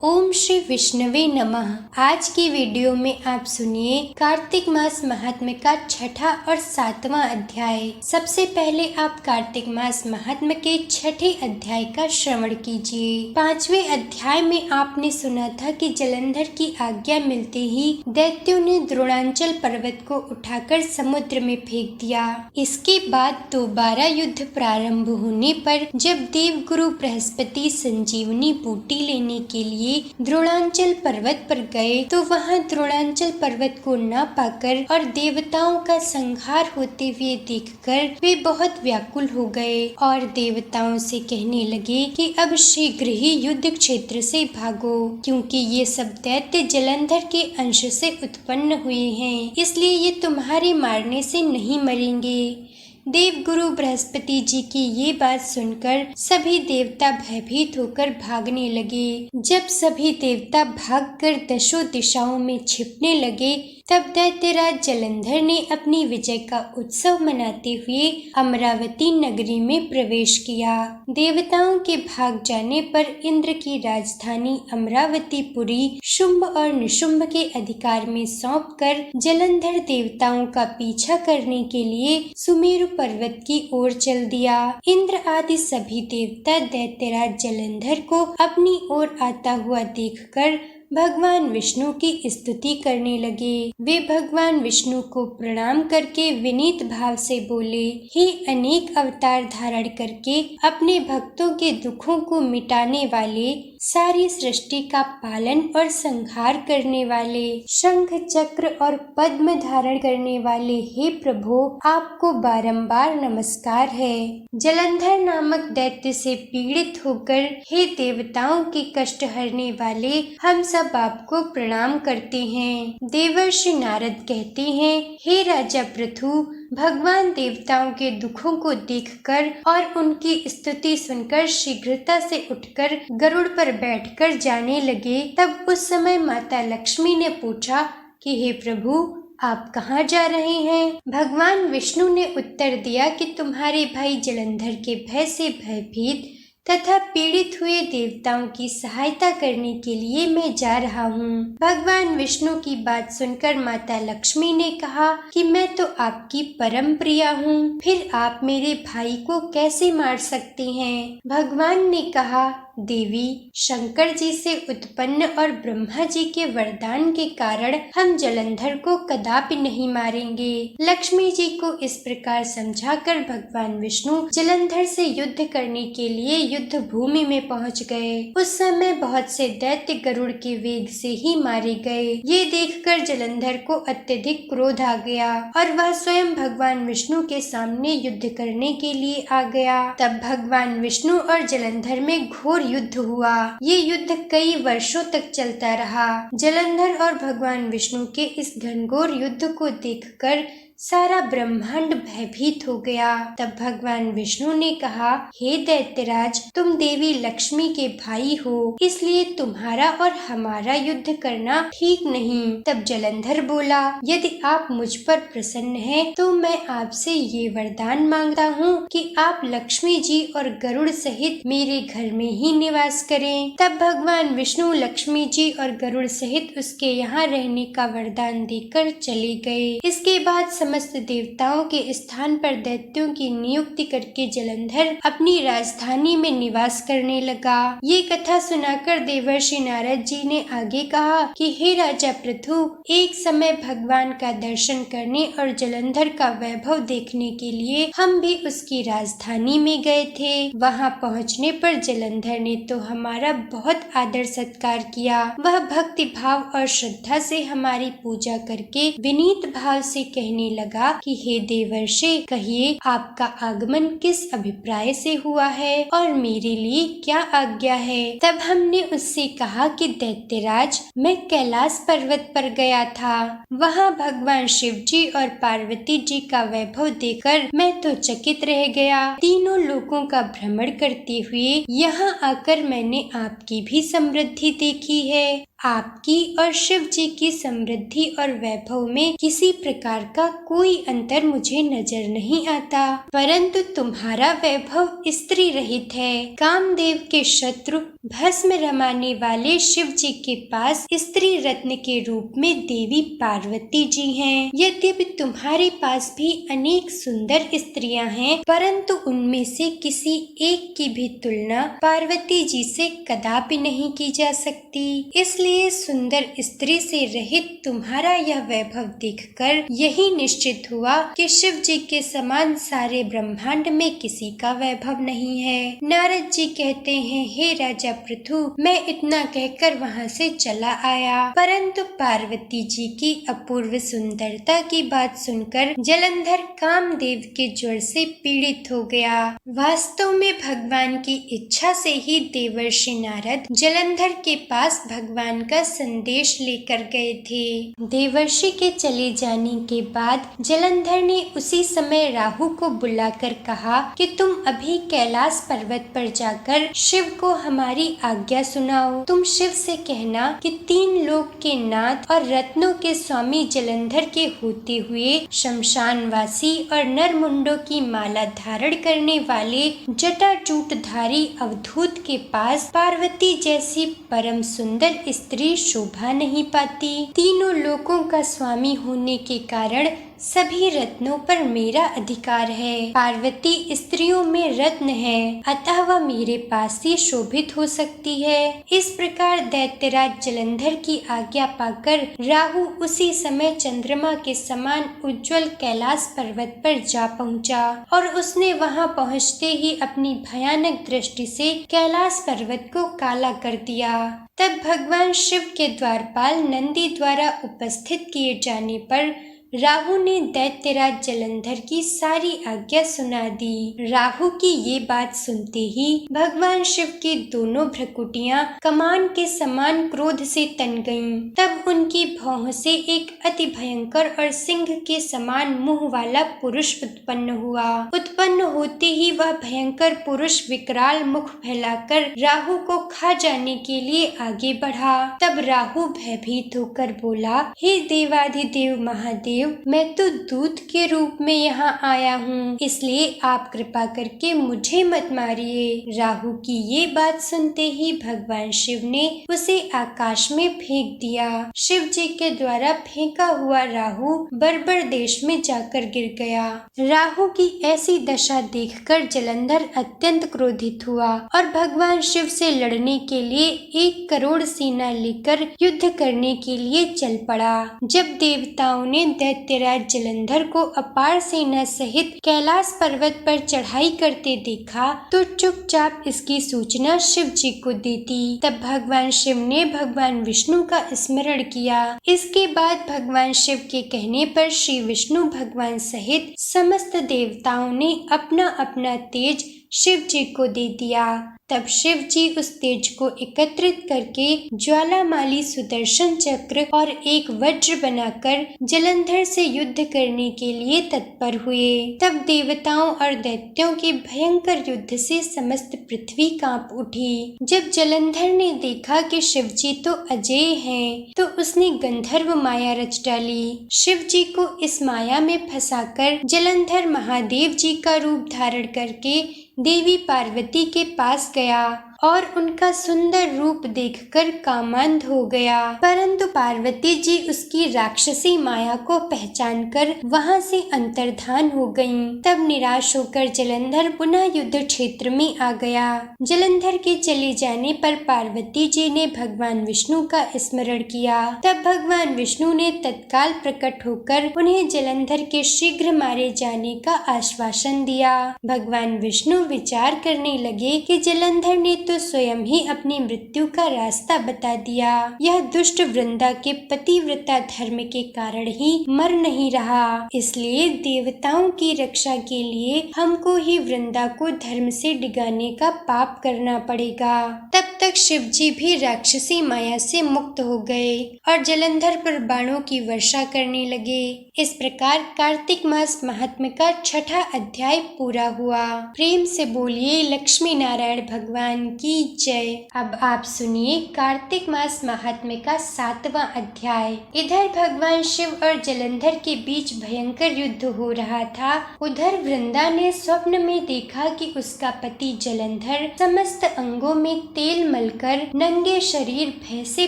ओम श्री विष्णवे नमः। आज की वीडियो में आप सुनिए कार्तिक मास महात्म्य का छठा और सातवां अध्याय। सबसे पहले आप कार्तिक मास महात्म्य के छठे अध्याय का श्रवण कीजिए। पांचवें अध्याय में आपने सुना था कि जलंधर की आज्ञा मिलते ही दैत्यों ने द्रोणांचल पर्वत को उठाकर समुद्र में फेंक दिया। इसके बाद दोबारा युद्ध प्रारंभ होने पर जब देवगुरु बृहस्पति संजीवनी बूटी लेने के लिए द्रोणांचल पर्वत पर गए तो वहां द्रोणांचल पर्वत को न पाकर और देवताओं का संहार होते हुए देखकर वे बहुत व्याकुल हो गए और देवताओं से कहने लगे कि अब शीघ्र ही युद्ध क्षेत्र से भागो, क्योंकि ये सब दैत्य जलंधर के अंश से उत्पन्न हुए हैं, इसलिए ये तुम्हारे मारने से नहीं मरेंगे। देवगुरु बृहस्पति जी की ये बात सुनकर सभी देवता भयभीत होकर भागने लगे। जब सभी देवता भागकर दशों दिशाओं में छिपने लगे तब दैत्यराज जलंधर ने अपनी विजय का उत्सव मनाते हुए अमरावती नगरी में प्रवेश किया। देवताओं के भाग जाने पर इंद्र की राजधानी अमरावतीपुरी शुंभ और निशुंभ के अधिकार में सौंपकर जलंधर देवताओं का पीछा करने के लिए सुमेरु पर्वत की ओर चल दिया। इंद्र आदि सभी देवता दैत्यराज जलंधर को अपनी ओर आता हुआ देखकर भगवान विष्णु की स्तुति करने लगे। वे भगवान विष्णु को प्रणाम करके विनीत भाव से बोले, हे अनेक अवतार धारण करके अपने भक्तों के दुखों को मिटाने वाले, सारी सृष्टि का पालन और संहार करने वाले, शंख चक्र और पद्म धारण करने वाले हे प्रभु, आपको बारंबार नमस्कार है। जलंधर नामक दैत्य से पीड़ित होकर हे देवताओं के कष्ट हरने वाले, हम सब आपको प्रणाम करते हैं। देवर्षि नारद कहते हैं, हे राजा पृथु, भगवान देवताओं के दुखों को देखकर और उनकी स्तुति सुनकर शीघ्रता से उठकर गरुड़ पर बैठकर जाने लगे। तब उस समय माता लक्ष्मी ने पूछा कि हे प्रभु, आप कहाँ जा रहे हैं? भगवान विष्णु ने उत्तर दिया कि तुम्हारे भाई जलंधर के भय से भयभीत तथा पीड़ित हुए देवताओं की सहायता करने के लिए मैं जा रहा हूँ। भगवान विष्णु की बात सुनकर माता लक्ष्मी ने कहा कि मैं तो आपकी परम प्रिया हूँ, फिर आप मेरे भाई को कैसे मार सकते हैं? भगवान ने कहा, देवी, शंकर जी से उत्पन्न और ब्रह्मा जी के वरदान के कारण हम जलंधर को कदापि नहीं मारेंगे। लक्ष्मी जी को इस प्रकार समझाकर भगवान विष्णु जलंधर से युद्ध करने के लिए युद्ध भूमि में पहुंच गए। उस समय बहुत से दैत्य गरुड़ के वेग से ही मारे गए। ये देखकर जलंधर को अत्यधिक क्रोध आ गया और वह स्वयं भगवान विष्णु के सामने युद्ध करने के लिए आ गया। तब भगवान विष्णु और जलंधर में घोर युद्ध हुआ। ये युद्ध कई वर्षों तक चलता रहा। जलंधर और भगवान विष्णु के इस घनघोर युद्ध को देखकर सारा ब्रह्मांड भयभीत हो गया। तब भगवान विष्णु ने कहा, हे दैत्यराज, तुम देवी लक्ष्मी के भाई हो, इसलिए तुम्हारा और हमारा युद्ध करना ठीक नहीं। तब जलंधर बोला, यदि आप मुझ पर प्रसन्न हैं, तो मैं आपसे ये वरदान मांगता हूँ कि आप लक्ष्मी जी और गरुड़ सहित मेरे घर में ही निवास करें। तब भगवान विष्णु लक्ष्मी जी और गरुड़ सहित उसके यहाँ रहने का वरदान देकर चले गए। इसके बाद समस्त देवताओं के स्थान पर दैत्यों की नियुक्ति करके जलंधर अपनी राजधानी में निवास करने लगा। ये कथा सुनाकर देवर्षि नारद जी ने आगे कहा कि हे राजा पृथु, एक समय भगवान का दर्शन करने और जलंधर का वैभव देखने के लिए हम भी उसकी राजधानी में गए थे। वहाँ पहुँचने पर जलंधर ने तो हमारा बहुत आदर सत्कार किया। वह भक्ति भाव और श्रद्धा से हमारी पूजा करके विनीत भाव से कहने लगा कि हे देवर्षि, कहिए आपका आगमन किस अभिप्राय से हुआ है और मेरे लिए क्या आज्ञा है? तब हमने उससे कहा कि दैत्यराज, मैं कैलाश पर्वत पर गया था। वहाँ भगवान शिव जी और पार्वती जी का वैभव देखकर मैं तो चकित रह गया। तीनों लोकों का भ्रमण करते हुए यहाँ आकर मैंने आपकी भी समृद्धि देखी है। आपकी और शिव जी की समृद्धि और वैभव में किसी प्रकार का कोई अंतर मुझे नजर नहीं आता, परंतु तुम्हारा वैभव स्त्री रहित है। कामदेव के शत्रु भस्म रमाने वाले शिव जी के पास स्त्री रत्न के रूप में देवी पार्वती जी हैं। यद्यपि तुम्हारे पास भी अनेक सुंदर स्त्रियां हैं, परंतु उनमें से किसी एक की भी तुलना पार्वती जी से कदापि नहीं की जा सकती। इसलिए सुंदर स्त्री से रहित तुम्हारा यह वैभव देखकर यही निश्चित हुआ कि शिव जी के समान सारे ब्रह्मांड में किसी का वैभव नहीं है। नारद जी कहते हैं, हे राजा पृथु, मैं इतना कहकर वहाँ से चला आया, परंतु पार्वती जी की अपूर्व सुंदरता की बात सुनकर जलंधर कामदेव के ज्वर से पीड़ित हो गया। वास्तव में भगवान की इच्छा से ही देवर्षि नारद जलंधर के पास भगवान का संदेश लेकर गए थे। देवर्षि के चले जाने के बाद जलंधर ने उसी समय राहु को बुलाकर कहा कि तुम अभी कैलाश पर्वत पर जाकर शिव को हमारी आज्ञा सुनाओ। तुम शिव से कहना कि 3 लोक के नाथ और रत्नों के स्वामी जलंधर के होते हुए शमशानवासी और नरमुंडों की माला धारण करने वाले जटाजूटधारी अवधूत के पास पार्वती जैसी परम सुंदर स्त्री शोभा नहीं पाती। तीनों लोकों का स्वामी होने के कारण सभी रत्नों पर मेरा अधिकार है। पार्वती स्त्रियों में रत्न है, अतः वह मेरे पास ही शोभित हो सकती है। इस प्रकार दैत्यराज जलंधर की आज्ञा पाकर राहु उसी समय चंद्रमा के समान उज्जवल कैलाश पर्वत पर जा पहुंचा और उसने वहां पहुंचते ही अपनी भयानक दृष्टि से कैलाश पर्वत को काला कर दिया। तब भगवान शिव के द्वारपाल नंदी द्वारा उपस्थित किए जाने पर राहु ने दैत्यराज जलंधर की सारी आज्ञा सुना दी। राहु की ये बात सुनते ही भगवान शिव की दोनों भ्रकुटियां कमान के समान क्रोध से तन गईं। तब उनकी भौं से एक अति भयंकर और सिंह के समान मुंह वाला पुरुष उत्पन्न हुआ। उत्पन्न होते ही वह भयंकर पुरुष विकराल मुख फैलाकर राहु को खा जाने के लिए आगे बढ़ा। तब राहु भयभीत होकर बोला, हे देवाधिदेव महादेव, मैं तो दूत के रूप में यहाँ आया हूँ, इसलिए आप कृपा करके मुझे मत मारिए। राहु की ये बात सुनते ही भगवान शिव ने उसे आकाश में फेंक दिया। शिव जी के द्वारा फेंका हुआ राहु बर्बर देश में जाकर गिर गया। राहु की ऐसी दशा देखकर जलंधर अत्यंत क्रोधित हुआ और भगवान शिव से लड़ने के लिए 1 करोड़ सेना लेकर युद्ध करने के लिए चल पड़ा। जब देवताओं ने दैत्यराज जलंधर को अपार सेना सहित कैलाश पर्वत पर चढ़ाई करते देखा तो चुपचाप इसकी सूचना शिव जी को दे दी। तब भगवान शिव ने भगवान विष्णु का स्मरण किया। इसके बाद भगवान शिव के कहने पर श्री विष्णु भगवान सहित समस्त देवताओं ने अपना अपना तेज शिव जी को दे दिया। तब शिव जी उस तेज को एकत्रित करके ज्वालामाली सुदर्शन चक्र और एक वज्र बनाकर जलंधर से युद्ध करने के लिए तत्पर हुए। तब देवताओं और दैत्यों के भयंकर युद्ध से समस्त पृथ्वी कांप उठी। जब जलंधर ने देखा कि शिव जी तो अजेय हैं, तो उसने गंधर्व माया रच डाली। शिव जी को इस माया में फंसाकर जलंधर महादेव जी का रूप धारण करके देवी पार्वती के पास गया और उनका सुंदर रूप देखकर कामांध हो गया। परंतु पार्वती जी उसकी राक्षसी माया को पहचानकर वहां से अंतर्धान हो गईं। तब निराश होकर जलंधर पुनः युद्ध क्षेत्र में आ गया। जलंधर के चले जाने पर पार्वती जी ने भगवान विष्णु का स्मरण किया। तब भगवान विष्णु ने तत्काल प्रकट होकर उन्हें जलंधर के शीघ्र मारे जाने का आश्वासन दिया। भगवान विष्णु विचार करने लगे कि जलंधर ने तो स्वयं ही अपनी मृत्यु का रास्ता बता दिया। यह दुष्ट वृंदा के पतिव्रता धर्म के कारण ही मर नहीं रहा, इसलिए देवताओं की रक्षा के लिए हमको ही वृंदा को धर्म से डिगाने का पाप करना पड़ेगा। तब तक तक शिवजी भी राक्षसी माया से मुक्त हो गए और जलंधर पर बाणों की वर्षा करने लगे। इस प्रकार कार्तिक मास महात्म्य का छठा अध्याय पूरा हुआ। प्रेम से बोलिए लक्ष्मी नारायण भगवान की जय। अब आप सुनिए कार्तिक मास महात्म्य का 7वां अध्याय। इधर भगवान शिव और जलंधर के बीच भयंकर युद्ध हो रहा था। उधर वृंदा ने स्वप्न में देखा कि उसका पति जलंधर समस्त अंगों में तेल मलकर नंगे शरीर भैंसे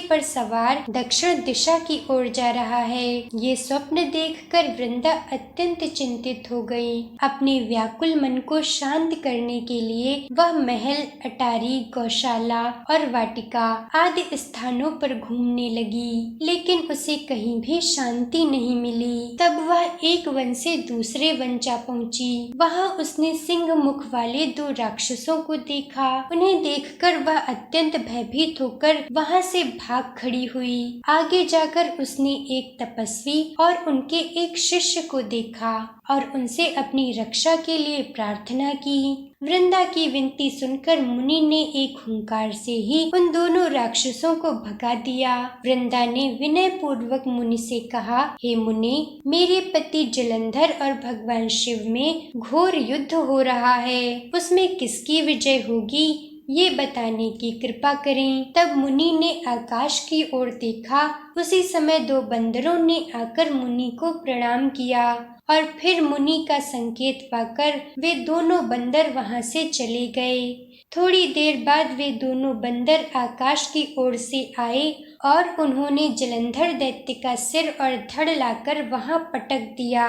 पर सवार दक्षिण दिशा की ओर जा रहा है। ये स्वप्न देखकर वृंदा अत्यंत चिंतित हो गई। अपने व्याकुल मन को शांत करने के लिए वह महल, अटारी, गौशाला और वाटिका आदि स्थानों पर घूमने लगी, लेकिन उसे कहीं भी शांति नहीं मिली। तब वह एक वन से दूसरे वन जा पहुंची। वहां उसने सिंह मुख वाले 2 राक्षसों को देखा। उन्हें देखकर वह अत्यंत भयभीत होकर वहां से भाग खड़ी हुई। आगे जाकर उसने एक तपस्वी और उनके एक शिष्य को देखा और उनसे अपनी रक्षा के लिए प्रार्थना की। वृंदा की विनती सुनकर मुनि ने एक हुंकार से ही उन दोनों राक्षसों को भगा दिया। वृंदा ने विनय पूर्वक मुनि से कहा, हे मुनि, मेरे पति जलंधर और भगवान शिव में घोर युद्ध हो रहा है। उसमें किसकी विजय होगी ये बताने की कृपा करें। तब मुनि ने आकाश की ओर देखा। उसी समय 2 बंदरों ने आकर मुनि को प्रणाम किया और फिर मुनि का संकेत पाकर वे दोनों बंदर वहां से चले गए। थोड़ी देर बाद वे दोनों बंदर आकाश की ओर से आए और उन्होंने जलंधर दैत्य का सिर और धड़ लाकर वहां पटक दिया।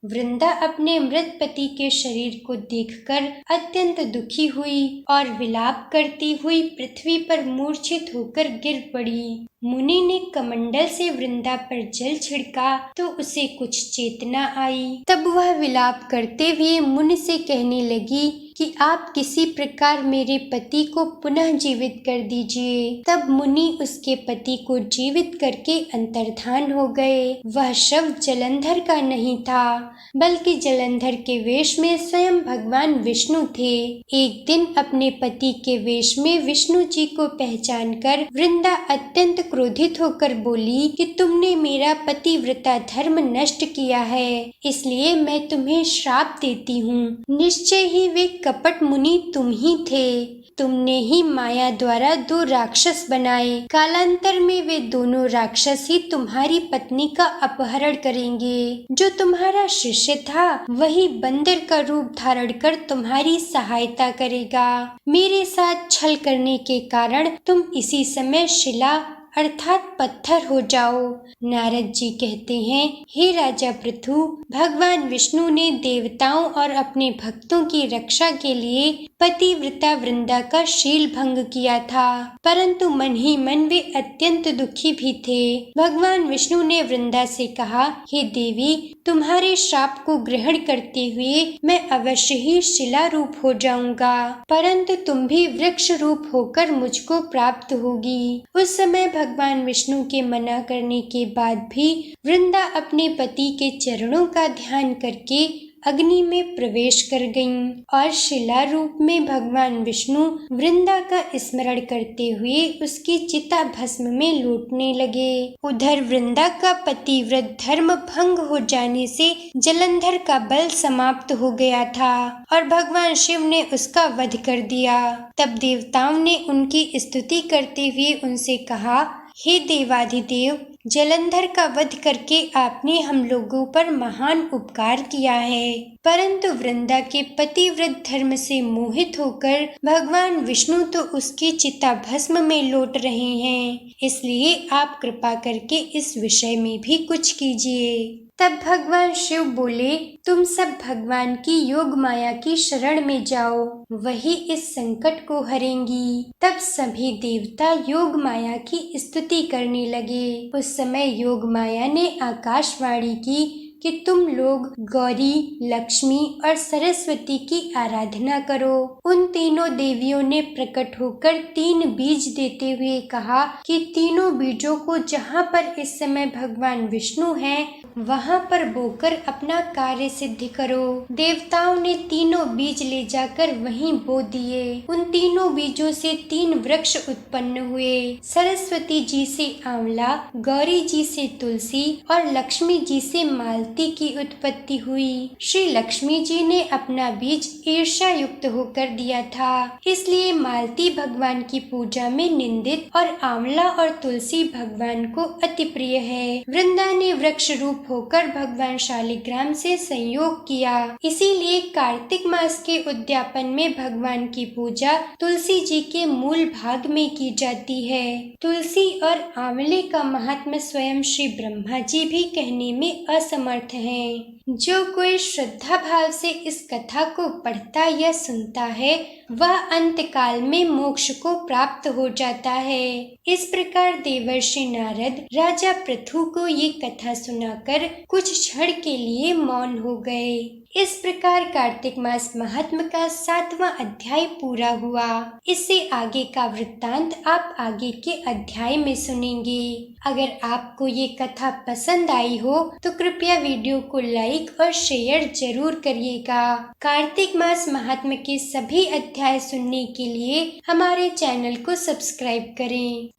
वृंदा अपने मृत पति के शरीर को देखकर अत्यंत दुखी हुई और विलाप करती हुई पृथ्वी पर मूर्छित होकर गिर पड़ी। मुनि ने कमंडल से वृंदा पर जल छिड़का तो उसे कुछ चेतना आई। तब वह विलाप करते हुए मुनि से कहने लगी कि आप किसी प्रकार मेरे पति को पुनः जीवित कर दीजिए। तब मुनि उसके पति को जीवित करके अंतर्धान हो गए। वह शव जलंधर का नहीं था, बल्कि जलंधर के वेश में स्वयं भगवान विष्णु थे। एक दिन अपने पति के वेश में विष्णु जी को पहचानकर वृंदा अत्यंत क्रोधित होकर बोली कि तुमने मेरा पतिव्रता धर्म नष्ट किया है, इसलिए मैं तुम्हें श्राप देती हूँ। निश्चय ही वे कपट मुनि तुम ही थे। तुमने ही माया द्वारा 2 राक्षस बनाए। कालांतर में वे दोनों राक्षस ही तुम्हारी पत्नी का अपहरण करेंगे। जो तुम्हारा शिष्य था वही बंदर का रूप धारण कर तुम्हारी सहायता करेगा। मेरे साथ छल करने के कारण तुम इसी समय शिला अर्थात पत्थर हो जाओ। नारद जी कहते हैं, हे राजा पृथु, भगवान विष्णु ने देवताओं और अपने भक्तों की रक्षा के लिए पतिव्रता वृंदा का शील भंग किया था, परंतु मन ही मन वे अत्यंत दुखी भी थे। भगवान विष्णु ने वृंदा से कहा, हे देवी, तुम्हारे श्राप को ग्रहण करते हुए मैं अवश्य ही शिला रूप हो जाऊंगा, परंतु तुम भी वृक्ष रूप होकर मुझको प्राप्त होगी। उस समय भगवान विष्णु के मना करने के बाद भी वृंदा अपने पति के चरणों का ध्यान करके अग्नि में प्रवेश कर गईं और शिला रूप में भगवान विष्णु वृंदा का स्मरण करते हुए उसकी चिता भस्म में लौटने लगे। उधर वृंदा का पतिव्रत धर्म भंग हो जाने से जलंधर का बल समाप्त हो गया था और भगवान शिव ने उसका वध कर दिया। तब देवताओं ने उनकी स्तुति करते हुए उनसे कहा, हे देवाधिदेव, जलंधर का वध करके आपने हम लोगों पर महान उपकार किया है, परंतु वृंदा के पतिव्रत धर्म से मोहित होकर भगवान विष्णु तो उसकी चिता भस्म में लौट रहे हैं, इसलिए आप कृपा करके इस विषय में भी कुछ कीजिए। तब भगवान शिव बोले, तुम सब भगवान की योग माया की शरण में जाओ, वही इस संकट को हरेंगी। तब सभी देवता योग माया की स्तुति करने लगे। उस समय योग माया ने आकाशवाणी की कि तुम लोग गौरी, लक्ष्मी और सरस्वती की आराधना करो। उन तीनों देवियों ने प्रकट होकर 3 बीज देते हुए कहा कि तीनों बीजों को जहाँ पर इस समय भगवान विष्णु हैं, वहाँ पर बोकर अपना कार्य सिद्ध करो। देवताओं ने तीनों बीज ले जाकर वहीं बो दिए। उन तीनों बीजों से 3 वृक्ष उत्पन्न हुए। सरस्वती जी से आंवला, गौरी जी से तुलसी और लक्ष्मी जी से मालती की उत्पत्ति हुई। श्री लक्ष्मी जी ने अपना बीज ईर्ष्या युक्त होकर दिया था, इसलिए मालती भगवान की पूजा में निंदित और आंवला और तुलसी भगवान को अति प्रिय है। वृंदा ने वृक्ष रूप होकर भगवान शालिग्राम से संयोग किया, इसीलिए कार्तिक मास के उद्यापन में भगवान की पूजा तुलसी जी के मूल भाग में की जाती है। तुलसी और आंवले का महात्म्य स्वयं श्री ब्रह्मा जी भी कहने में असमर्थ हैं। जो कोई श्रद्धा भाव से इस कथा को पढ़ता या सुनता है, वह अंत काल में मोक्ष को प्राप्त हो जाता है। इस प्रकार देवर्षि नारद राजा पृथु को ये कथा सुनाकर कुछ क्षण के लिए मौन हो गए। इस प्रकार कार्तिक मास महात्म्य का 7वां अध्याय पूरा हुआ। इससे आगे का वृत्तांत आप आगे के अध्याय में सुनेंगे। अगर आपको ये कथा पसंद आई हो तो कृपया वीडियो को लाइक और शेयर जरूर करिएगा। कार्तिक मास महात्म्य के सभी अध्याय सुनने के लिए हमारे चैनल को सब्सक्राइब करें।